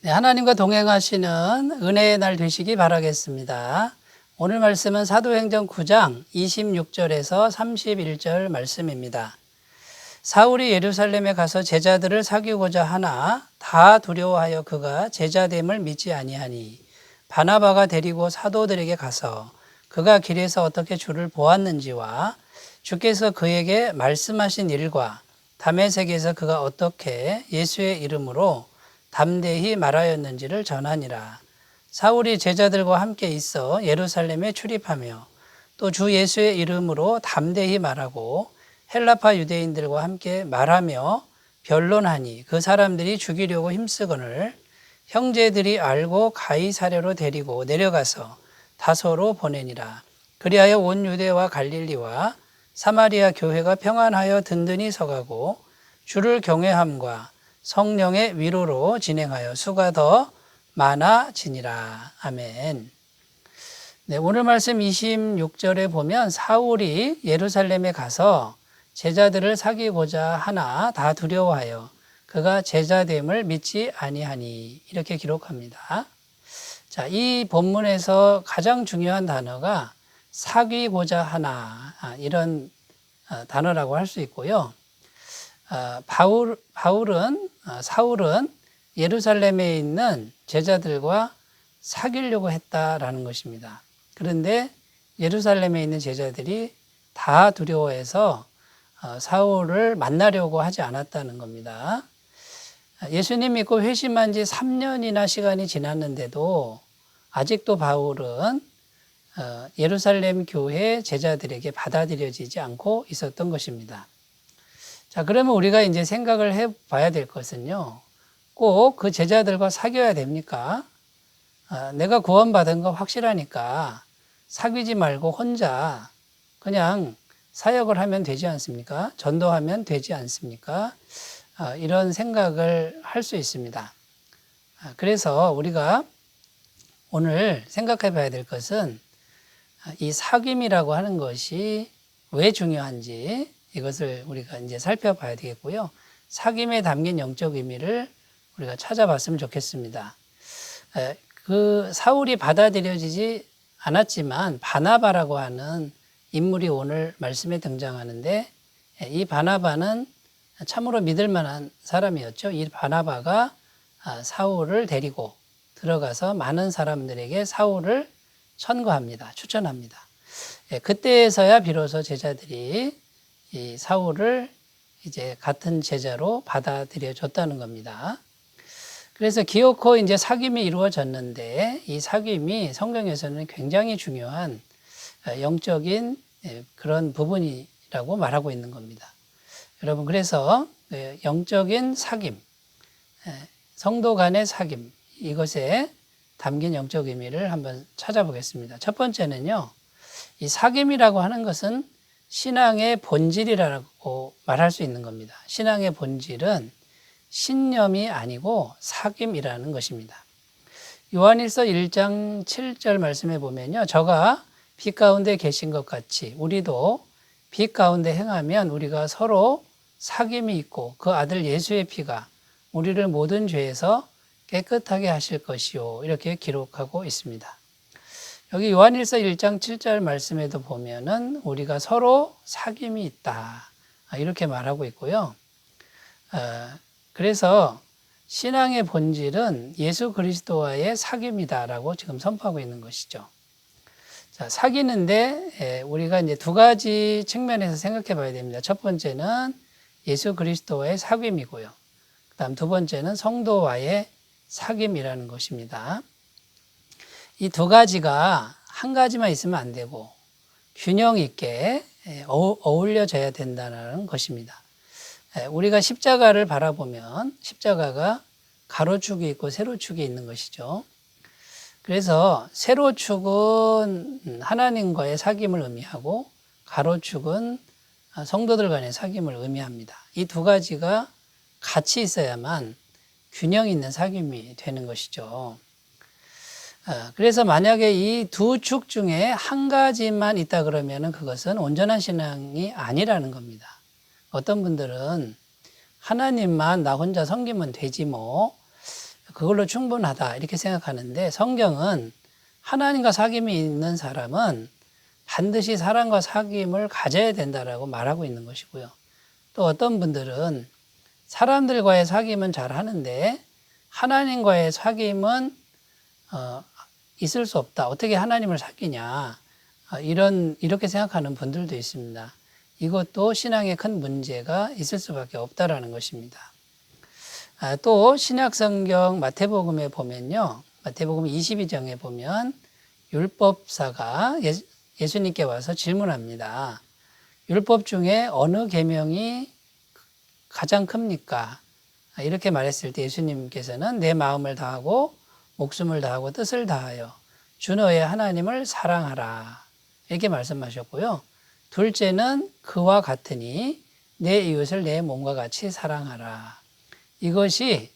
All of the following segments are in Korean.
네, 하나님과 동행하시는 은혜의 날 되시기 바라겠습니다. 오늘 말씀은 사도행전 9장 26절에서 31절 말씀입니다. 사울이 예루살렘에 가서 제자들을 사귀고자 하나 다 두려워하여 그가 제자됨을 믿지 아니하니 바나바가 데리고 사도들에게 가서 그가 길에서 어떻게 주를 보았는지와 주께서 그에게 말씀하신 일과 다메섹에서 그가 어떻게 예수의 이름으로 담대히 말하였는지를 전하니라. 사울이 제자들과 함께 있어 예루살렘에 출입하며 또 주 예수의 이름으로 담대히 말하고 헬라파 유대인들과 함께 말하며 변론하니 그 사람들이 죽이려고 힘쓰거늘 형제들이 알고 가이사랴로 데리고 내려가서 다소로 보내니라. 그리하여 온 유대와 갈릴리와 사마리아 교회가 평안하여 든든히 서가고 주를 경외함과 성령의 위로로 진행하여 수가 더 많아지니라. 아멘. 네, 오늘 말씀 26절에 보면 사울이 예루살렘에 가서 제자들을 사귀고자 하나 다 두려워하여 그가 제자됨을 믿지 아니하니 이렇게 기록합니다. 자, 이 본문에서 가장 중요한 단어가 사귀고자 하나 이런 단어라고 할 수 있고요. 사울은 예루살렘에 있는 제자들과 사귀려고 했다라는 것입니다. 그런데 예루살렘에 있는 제자들이 다 두려워해서 사울을 만나려고 하지 않았다는 겁니다. 예수님 믿고 회심한 지 3년이나 시간이 지났는데도 아직도 바울은 예루살렘 교회 제자들에게 받아들여지지 않고 있었던 것입니다. 자, 그러면 우리가 이제 생각을 해 봐야 될 것은요, 꼭 그 제자들과 사귀어야 됩니까? 내가 구원받은 거 확실하니까 사귀지 말고 혼자 그냥 사역을 하면 되지 않습니까? 전도하면 되지 않습니까? 이런 생각을 할 수 있습니다. 그래서 우리가 오늘 생각해 봐야 될 것은 이 사귐이라고 하는 것이 왜 중요한지 이것을 우리가 이제 살펴봐야 되겠고요. 사귐에 담긴 영적 의미를 우리가 찾아봤으면 좋겠습니다. 그 사울이 받아들여지지 않았지만 바나바라고 하는 인물이 오늘 말씀에 등장하는데 이 바나바는 참으로 믿을 만한 사람이었죠. 이 바나바가 사울을 데리고 들어가서 많은 사람들에게 사울을 천거합니다. 추천합니다. 그때에서야 비로소 제자들이 이 사울을 이제 같은 제자로 받아들여 줬다는 겁니다. 그래서 기어코 이제 사귐이 이루어졌는데 이 사귐이 성경에서는 굉장히 중요한 영적인 그런 부분이라고 말하고 있는 겁니다. 여러분, 그래서 영적인 사귐, 성도 간의 사귐, 이것에 담긴 영적 의미를 한번 찾아보겠습니다. 첫 번째는요, 이 사귐이라고 하는 것은 신앙의 본질이라고 말할 수 있는 겁니다. 신앙의 본질은 신념이 아니고 사귐이라는 것입니다. 요한일서 1장 7절 말씀에 보면요, 저가 빛 가운데 계신 것 같이 우리도 빛 가운데 행하면 우리가 서로 사귐이 있고 그 아들 예수의 피가 우리를 모든 죄에서 깨끗하게 하실 것이요, 이렇게 기록하고 있습니다. 여기 요한일서 1장 7절 말씀에도 보면은 우리가 서로 사귐이 있다, 이렇게 말하고 있고요. 그래서 신앙의 본질은 예수 그리스도와의 사귐이다라고 지금 선포하고 있는 것이죠. 자, 사귀는데 우리가 이제 두 가지 측면에서 생각해 봐야 됩니다. 첫 번째는 예수 그리스도와의 사귐이고요. 그다음 두 번째는 성도와의 사귐이라는 것입니다. 이 두 가지가 한 가지만 있으면 안 되고 균형 있게 어울려져야 된다는 것입니다. 우리가 십자가를 바라보면 십자가가 가로축이 있고 세로축이 있는 것이죠. 그래서 세로축은 하나님과의 사귐을 의미하고 가로축은 성도들 간의 사귐을 의미합니다. 이 두 가지가 같이 있어야만 균형 있는 사귐이 되는 것이죠. 그래서 만약에 이 두 축 중에 한 가지만 있다 그러면 그것은 온전한 신앙이 아니라는 겁니다. 어떤 분들은 하나님만 나 혼자 섬기면 되지 뭐 그걸로 충분하다 이렇게 생각하는데 성경은 하나님과 사귐이 있는 사람은 반드시 사랑과 사귐을 가져야 된다라고 말하고 있는 것이고요. 또 어떤 분들은 사람들과의 사귐은 잘 하는데 하나님과의 사귐은 있을 수 없다. 어떻게 하나님을 사귀냐. 이렇게 생각하는 분들도 있습니다. 이것도 신앙에 큰 문제가 있을 수밖에 없다라는 것입니다. 또 신약성경 마태복음에 보면요. 마태복음 22장에 보면 율법사가 예수님께 와서 질문합니다. 율법 중에 어느 계명이 가장 큽니까? 이렇게 말했을 때 예수님께서는 내 마음을 다하고 목숨을 다하고 뜻을 다하여 주 너의 하나님을 사랑하라. 이렇게 말씀하셨고요. 둘째는 그와 같으니 내 이웃을 내 몸과 같이 사랑하라. 이것이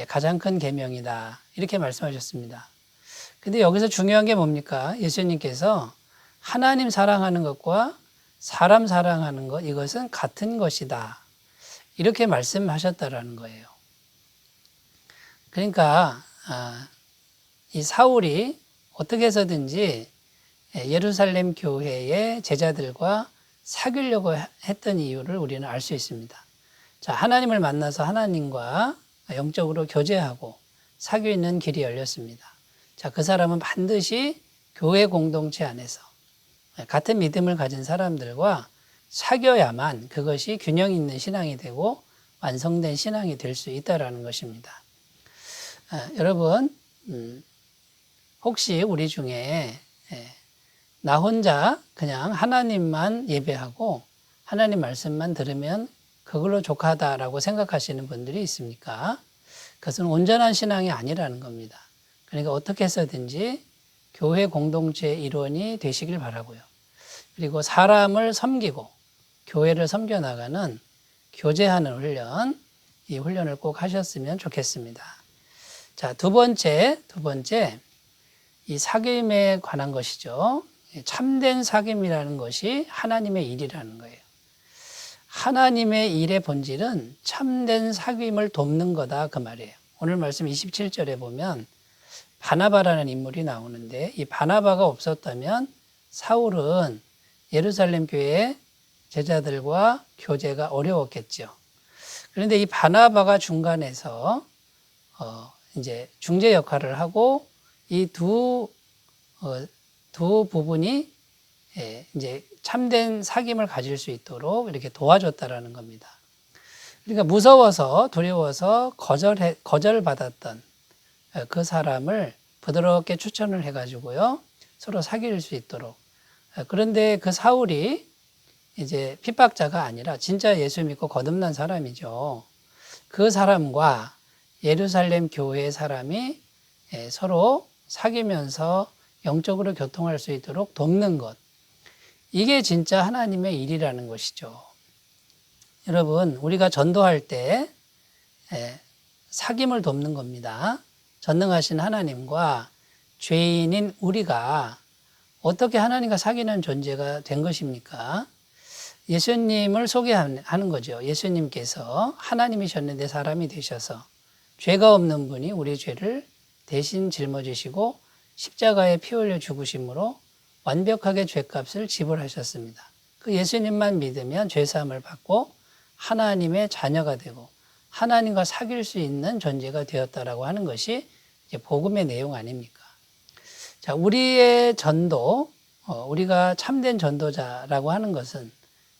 가장 큰 계명이다. 이렇게 말씀하셨습니다. 근데 여기서 중요한 게 뭡니까? 예수님께서 하나님 사랑하는 것과 사람 사랑하는 것, 이것은 같은 것이다. 이렇게 말씀하셨다라는 거예요. 그러니까 이 사울이 어떻게 해서든지 예루살렘 교회의 제자들과 사귀려고 했던 이유를 우리는 알 수 있습니다. 자, 하나님을 만나서 하나님과 영적으로 교제하고 사귀는 길이 열렸습니다. 자, 그 사람은 반드시 교회 공동체 안에서 같은 믿음을 가진 사람들과 사귀어야만 그것이 균형 있는 신앙이 되고 완성된 신앙이 될 수 있다는 것입니다. 여러분, 혹시 우리 중에 나 혼자 그냥 하나님만 예배하고 하나님 말씀만 들으면 그걸로 족하다라고 생각하시는 분들이 있습니까? 그것은 온전한 신앙이 아니라는 겁니다. 그러니까 어떻게 해서든지 교회 공동체의 일원이 되시길 바라고요. 그리고 사람을 섬기고 교회를 섬겨나가는 교제하는 훈련, 이 훈련을 꼭 하셨으면 좋겠습니다. 자, 두 번째, 이 사귐에 관한 것이죠. 참된 사귐이라는 것이 하나님의 일이라는 거예요. 하나님의 일의 본질은 참된 사귐을 돕는 거다 그 말이에요. 오늘 말씀 27절에 보면 바나바라는 인물이 나오는데 이 바나바가 없었다면 사울은 예루살렘 교회 제자들과 교제가 어려웠겠죠. 그런데 이 바나바가 중간에서 이제 중재 역할을 하고 이 두 부분이 이제 참된 사귐을 가질 수 있도록 이렇게 도와줬다라는 겁니다. 그러니까 무서워서 두려워서 거절받았던 그 사람을 부드럽게 추천을 해가지고요 서로 사귈 수 있도록. 그런데 그 사울이 이제 핍박자가 아니라 진짜 예수 믿고 거듭난 사람이죠. 그 사람과 예루살렘 교회의 사람이 서로 사귀면서 영적으로 교통할 수 있도록 돕는 것. 이게 진짜 하나님의 일이라는 것이죠. 여러분, 우리가 전도할 때 사귐을 돕는 겁니다. 전능하신 하나님과 죄인인 우리가 어떻게 하나님과 사귀는 존재가 된 것입니까? 예수님을 소개하는 거죠. 예수님께서 하나님이셨는데 사람이 되셔서 죄가 없는 분이 우리 죄를 대신 짊어지시고 십자가에 피 흘려 죽으심으로 완벽하게 죄값을 지불하셨습니다. 그 예수님만 믿으면 죄사함을 받고 하나님의 자녀가 되고 하나님과 사귈 수 있는 존재가 되었다라고 하는 것이 이제 복음의 내용 아닙니까? 자, 우리의 전도, 우리가 참된 전도자라고 하는 것은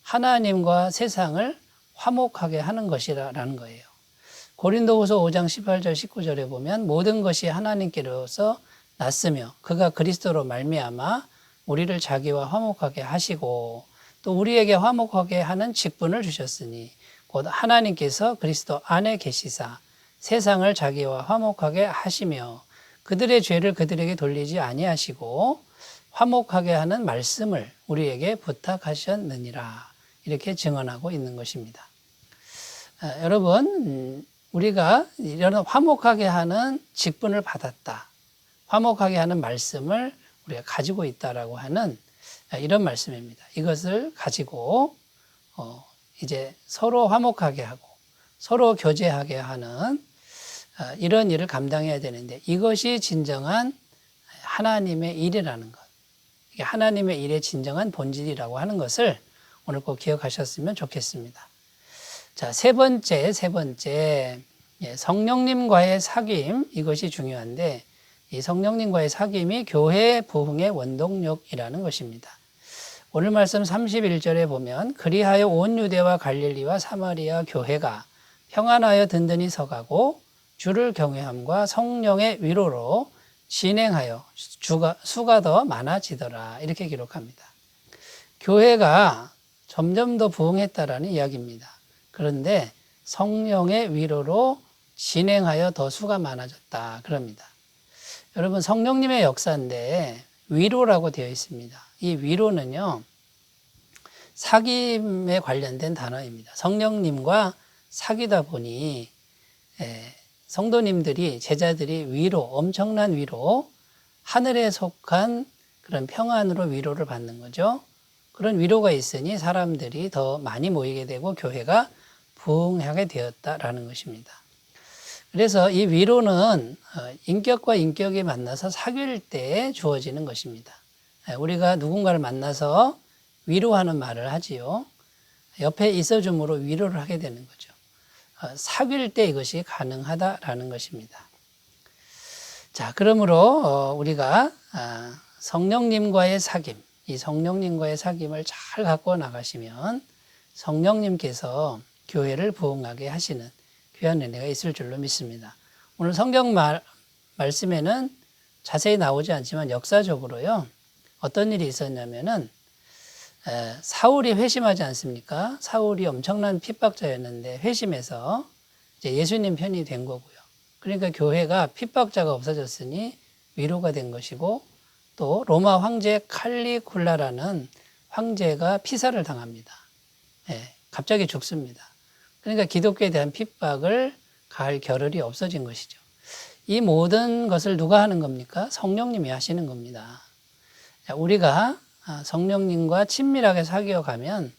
하나님과 세상을 화목하게 하는 것이라는 거예요. 고린도후서 5장 18절 19절에 보면 모든 것이 하나님께로서 났으며 그가 그리스도로 말미암아 우리를 자기와 화목하게 하시고 또 우리에게 화목하게 하는 직분을 주셨으니 곧 하나님께서 그리스도 안에 계시사 세상을 자기와 화목하게 하시며 그들의 죄를 그들에게 돌리지 아니하시고 화목하게 하는 말씀을 우리에게 부탁하셨느니라. 이렇게 증언하고 있는 것입니다. 여러분, 우리가 이런 화목하게 하는 직분을 받았다. 화목하게 하는 말씀을 우리가 가지고 있다라고 하는 이런 말씀입니다. 이것을 가지고 이제 서로 화목하게 하고 서로 교제하게 하는 이런 일을 감당해야 되는데 이것이 진정한 하나님의 일이라는 것. 이게 하나님의 일의 진정한 본질이라고 하는 것을 오늘 꼭 기억하셨으면 좋겠습니다. 자, 세 번째, 성령님과의 사귐, 이것이 중요한데 이 성령님과의 사귐이 교회 부흥의 원동력이라는 것입니다. 오늘 말씀 31절에 보면 그리하여 온 유대와 갈릴리와 사마리아 교회가 평안하여 든든히 서가고 주를 경외함과 성령의 위로로 진행하여 수가 더 많아지더라. 이렇게 기록합니다. 교회가 점점 더 부흥했다라는 이야기입니다. 그런데 성령의 위로로 진행하여 더 수가 많아졌다. 그럽니다. 여러분, 성령님의 역사인데 위로라고 되어 있습니다. 이 위로는요, 사귐에 관련된 단어입니다. 성령님과 사귀다 보니 성도님들이, 제자들이 위로, 엄청난 위로, 하늘에 속한 그런 평안으로 위로를 받는 거죠. 그런 위로가 있으니 사람들이 더 많이 모이게 되고 교회가 부흥하게 되었다라는 것입니다. 그래서 이 위로는 인격과 인격이 만나서 사귈 때 주어지는 것입니다. 우리가 누군가를 만나서 위로하는 말을 하지요. 옆에 있어줌으로 위로를 하게 되는 거죠. 사귈 때 이것이 가능하다라는 것입니다. 자, 그러므로 우리가 성령님과의 사귐, 이 성령님과의 사귐을 잘 갖고 나가시면 성령님께서 교회를 부흥하게 하시는 귀한 은혜가 있을 줄로 믿습니다. 오늘 성경 말씀에는 자세히 나오지 않지만 역사적으로요, 어떤 일이 있었냐면은 사울이 회심하지 않습니까? 사울이 엄청난 핍박자였는데 회심해서 이제 예수님 편이 된 거고요. 그러니까 교회가 핍박자가 없어졌으니 위로가 된 것이고, 또 로마 황제 칼리굴라라는 황제가 피살을 당합니다. 갑자기 죽습니다. 그러니까 기독교에 대한 핍박을 가할 겨를이 없어진 것이죠. 이 모든 것을 누가 하는 겁니까? 성령님이 하시는 겁니다. 우리가 성령님과 친밀하게 사귀어 가면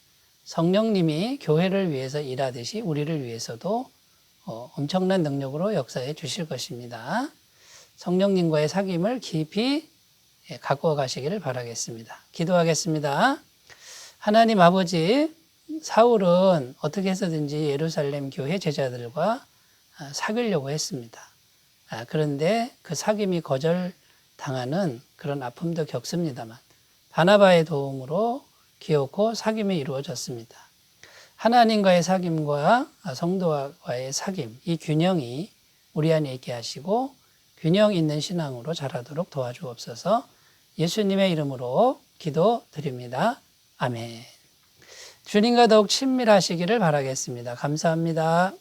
성령님이 교회를 위해서 일하듯이 우리를 위해서도 엄청난 능력으로 역사해 주실 것입니다. 성령님과의 사귐을 깊이 갖고 가시기를 바라겠습니다. 기도하겠습니다. 하나님 아버지, 사울은 어떻게 해서든지 예루살렘 교회 제자들과 사귀려고 했습니다. 그런데 그 사귐이 거절당하는 그런 아픔도 겪습니다만 바나바의 도움으로 기어코 사귐이 이루어졌습니다. 하나님과의 사귐과 성도와의 사귐, 이 균형이 우리 안에 있게 하시고 균형 있는 신앙으로 자라도록 도와주옵소서. 예수님의 이름으로 기도드립니다. 아멘. 주님과 더욱 친밀하시기를 바라겠습니다. 감사합니다.